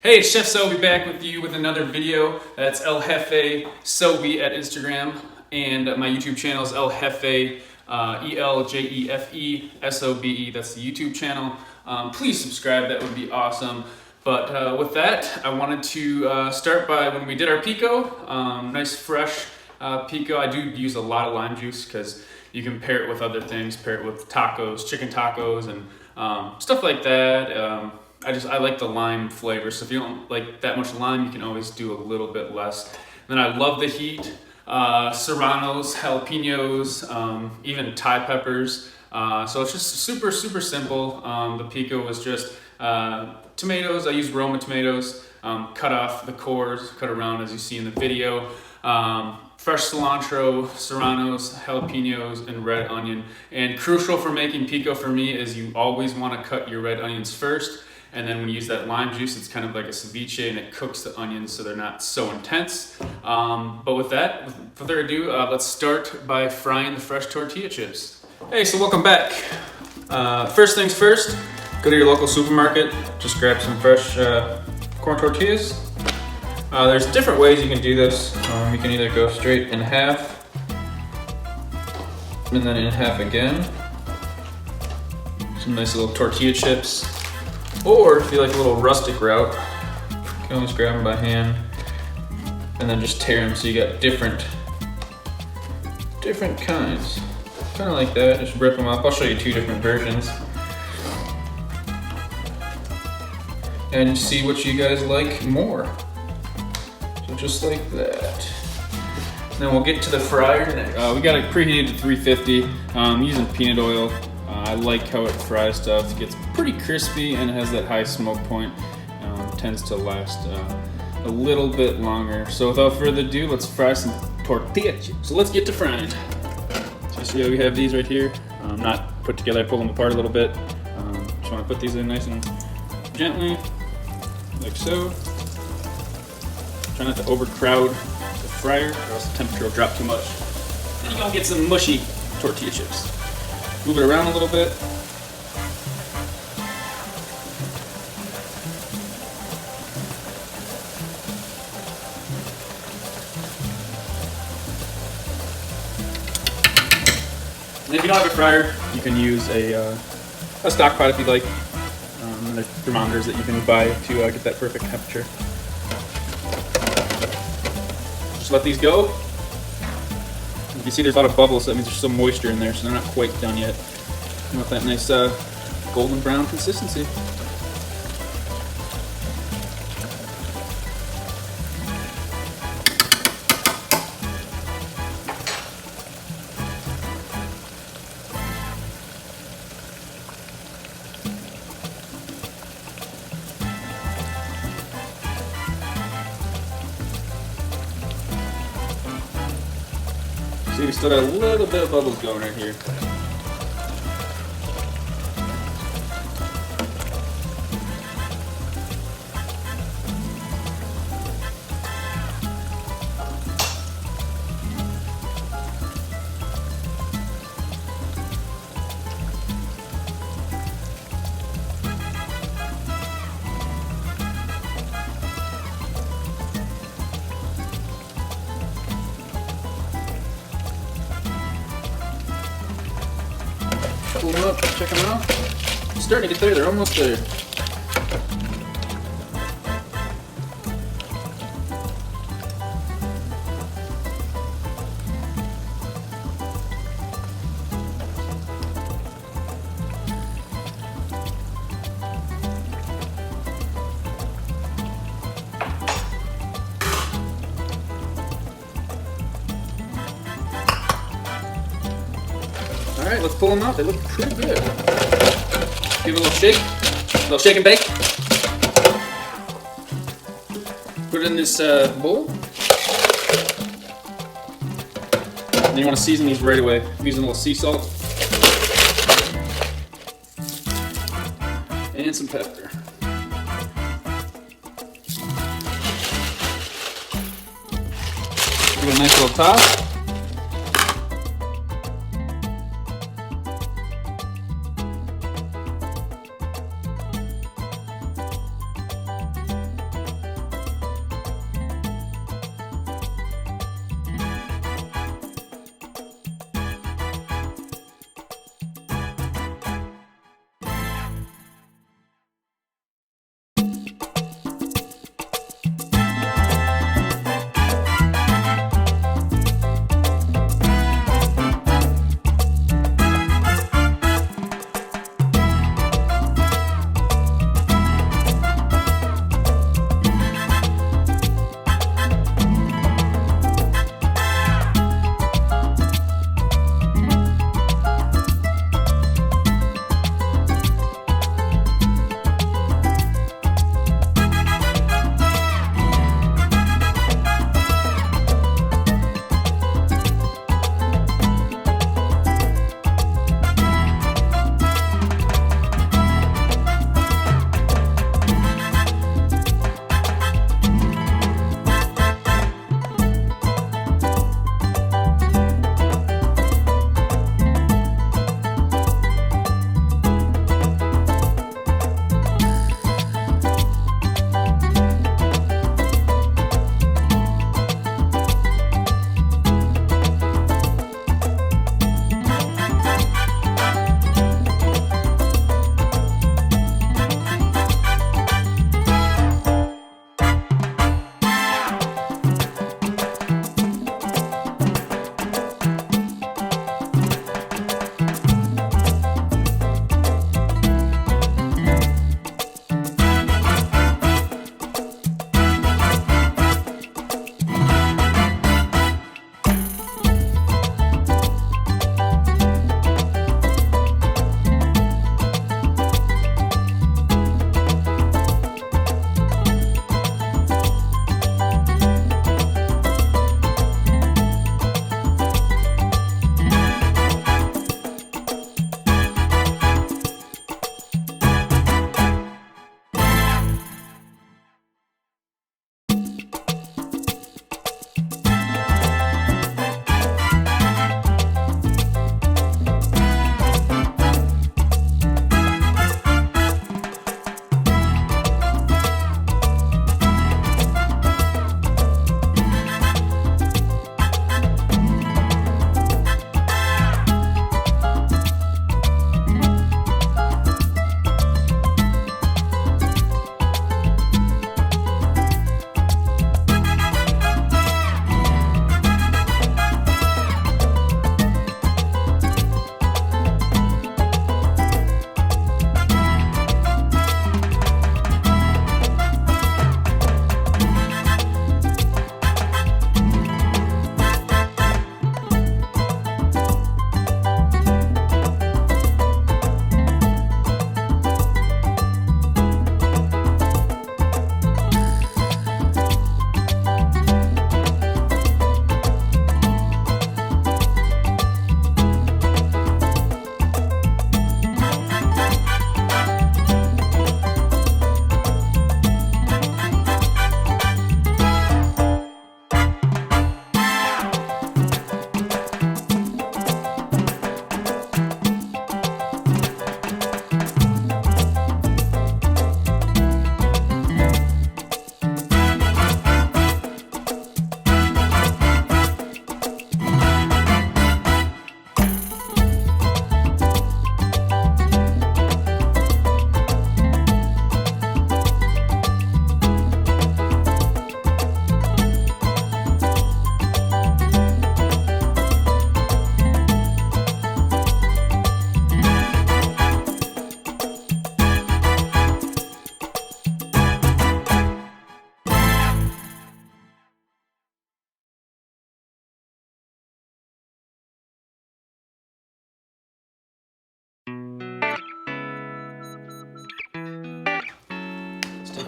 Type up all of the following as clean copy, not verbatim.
Hey, it's Chef Sobe back with you with another video. That's Eljefe Sobe at Instagram, and my YouTube channel is Eljefe, Eljefe Sobe. That's the YouTube channel. Please subscribe, that would be awesome. But with that, I wanted to start by when we did our Pico, nice fresh Pico. I do use a lot of lime juice because you can pair it with other things, pair it with tacos, chicken tacos, and stuff like that. I like the lime flavor, so if you don't like that much lime, you can always do a little bit less. And then I love the heat, serranos, jalapenos, even Thai peppers. So it's just super simple. The Pico was just tomatoes. I use Roma tomatoes, cut off the cores, cut around as you see in the video. Fresh cilantro, serranos, jalapenos, and red onion. And crucial for making Pico for me is you always want to cut your red onions first. And then when you use that lime juice, it's kind of like a ceviche, and it cooks the onions so they're not so intense. But with that, without further ado, let's start by frying the fresh tortilla chips. Hey, so welcome back. First things first, go to your local supermarket, just grab some fresh corn tortillas. There's different ways you can do this. You can either go straight in half, and then in half again. Some nice little tortilla chips. Or if you like a little rustic route, you can always grab them by hand and then just tear them so you got different kinds. Kind of like that, just rip them up. I'll show you two different versions. And see what you guys like more. So just like that. Then we'll get to the fryer next. We got it preheated to 350. I'm using peanut oil. I like how it fries stuff. It gets pretty crispy and it has that high smoke point. Tends to last a little bit longer. So without further ado, let's fry some tortilla chips. So let's get to frying. So you see how we have these right here? Not put together, I pull them apart a little bit. Just want to put these in nice and gently, like so. Try not to overcrowd the fryer or else the temperature will drop too much. And you're gonna get some mushy tortilla chips. Move it around a little bit. And if you don't have a fryer, you can use a stock pot if you'd like. There's thermometers that you can buy to get that perfect temperature. Just let these go. You can see there's a lot of bubbles, so that means there's some moisture in there, so they're not quite done yet. You want that nice golden brown consistency. See, we still got a little bit of bubbles going right here. Pull them up, check them out. It's starting to get there, they're almost there. Alright, let's pull them out. They look pretty good. Give it a little shake and bake. Put it in this bowl. And then you want to season these right away. I'm using a little sea salt. And some pepper. Give it a nice little toss.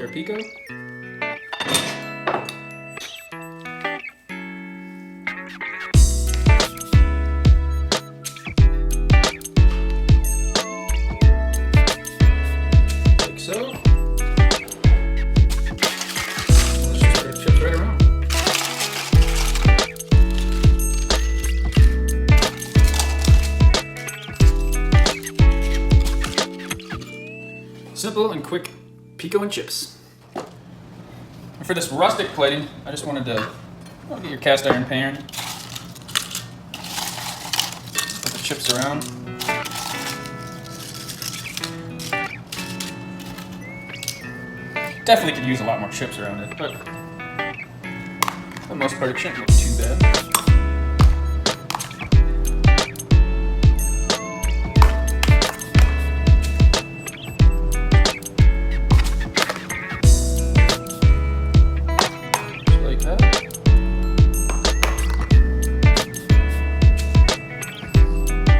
our pico. Like so. Let's just spread chips right around. Simple and quick pico and chips. And for this rustic plating, I just wanted to get your cast iron pan. Put the chips around. Definitely could use a lot more chips around it, but for the most part it shouldn't look too bad.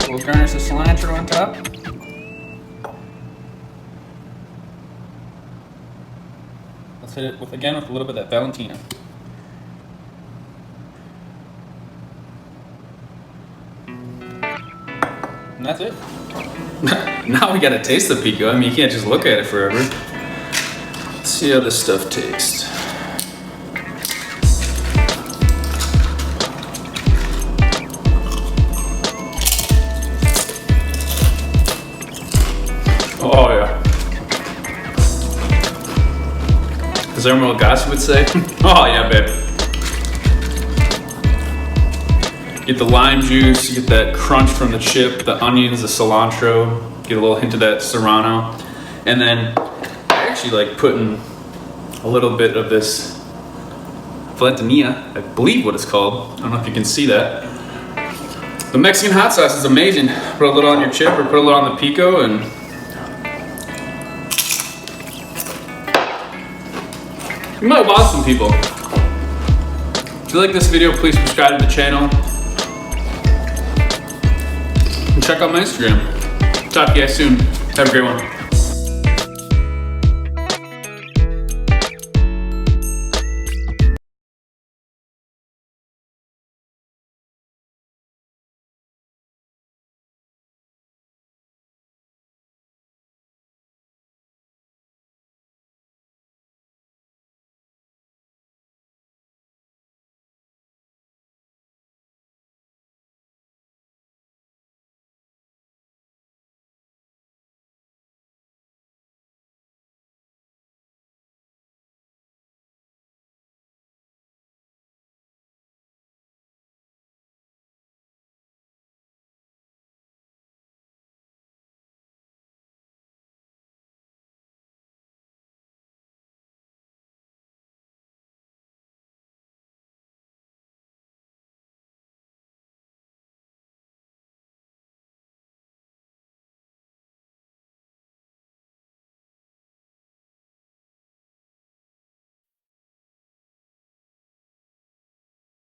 We'll garnish the cilantro on top. Let's hit it with a little bit of that Valentina. And that's it. Now we gotta taste the pico. I mean, you can't just look at it forever. Let's see how this stuff tastes. Oh yeah. As Ermal Gassi would say, oh yeah, babe. Get the lime juice, you get that crunch from the chip, the onions, the cilantro, get a little hint of that serrano. And then I actually like putting a little bit of this Valentina, I believe what it's called. I don't know if you can see that. The Mexican hot sauce is amazing. Put a little on your chip or put a little on the pico and you might wow some people. If you like this video, please subscribe to the channel. And check out my Instagram. Talk to you guys soon. Have a great one.